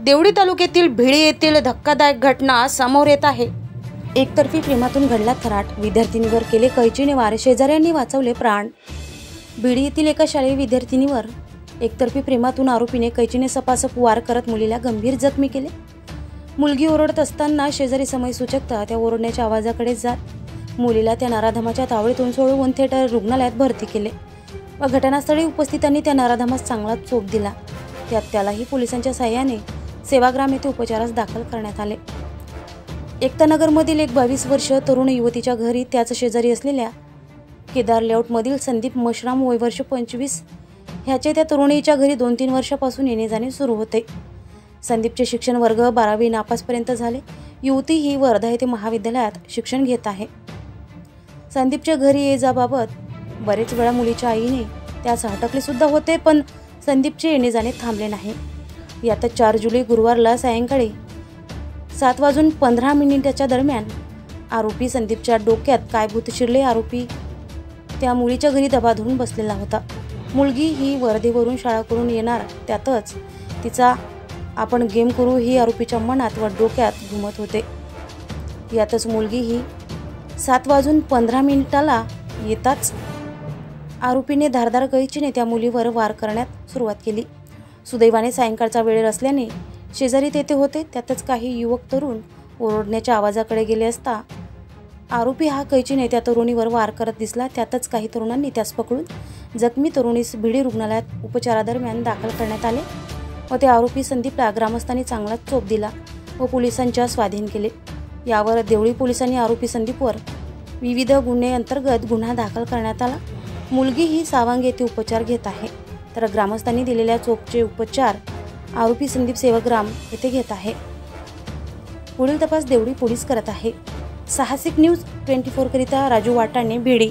देवळी तालुक्यातील भिडी येथील धक्कादायक घटना समोर येत आहे। एकतर्फी प्रेमातून घडला थराट, विद्यार्थिनीवर केले कैचीने वार, शेजाऱ्यांनी वाचवले प्राण। भिडी येथील एका शालेय विद्यार्थिनीवर एकतर्फी प्रेमातून आरोपीने कैचीने सपासप वार करत मुलीला गंभीर जखमी केले। मुलगी ओरडत असताना शेजारी समय सूचकता त्या ओरडण्याच्या आवाजाकडे जात मुलीला त्या नराधमाच्या तावडीतून सोडवून थेट रुग्णालयात भरती केले व घटनास्थळी उपस्थितांनी त्या नराधमास चांगला चोप दिला। त्यात त्यालाही पोलिसांच्या सहाय्याने सेवाग्राम येथे उपचारास दाखल करण्यात आले। एकतानगरमधील एक 22 वर्षीय तरुण युवतीच्या घरी त्याच शेजारी असलेल्या केदार लेआउटमधील संदीप मशराम वय वर्ष 25 ह्याचे त्या तरुणीच्या घरी 2-3 वर्षापासून येणे जाणे सुरू होते। संदीपचे शिक्षण वर्ग 12वी नापासपर्यंत झाले। युवती ही वर्धा येथे महाविद्यालयात शिक्षण घेत आहे। संदीपच्या घरी ये जाबाबत बरेच वेळा मुलीच्या आईने त्यास हटकले सुद्धा होते, पण संदीपचे येणे जाणे थांबले नाही। यातच 4 जुलै गुरुवारला सायंकाळी 7:15 दरम्यान आरोपी संदीपच्या डोक्यात काय भूत शिरले। आरोपी त्या मुलीच्या घरी दबा धरून बसलेला होता। मुलगी ही वर्धेवरून शाळा करून येणार, त्यातच तिचा आपण गेम करू ही आरोपीच्या मनात व डोक्यात घुमत होते। यातच मुलगी ही 7:15 येताच आरोपीने धारदार कैचीने त्या मुलीवर वार करण्यास सुरुवात केली। सुदैवाने सायंकाळचा वेळ असल्याने शेजारी तेथे होते। त्यातच काही युवक तरुण ओरडण्याच्या आवाजाकडे गेले असता आरोपी हा कैचीने त्या तरुणीवर वार करत दिसला। त्यातच काही तरुणांनी त्यास पकडून जखमी तरुणीस भिडी रुग्णालयात उपचारादरम्यान दाखल करण्यात आले व त्या आरोपी संदीपला ग्रामस्थांनी चांगला चोप दिला व पोलिसांच्या स्वाधीन केले। यावर देवळी पोलिसांनी आरोपी संदीपवर विविध गुन्हे अंतर्गत गुन्हा दाखल करण्यात आला। मुलगी ही सावंग येथे उपचार घेत आहे, तर ग्रामस्थांनी दिलेल्या चोपचे उपचार आरोपी संदीप सेवाग्राम येथे घेत आहे। पुढील तपास देवळी पोलीस करत आहे। साहसिक न्यूज 24 करिता राजू वाटाणे, भिडी।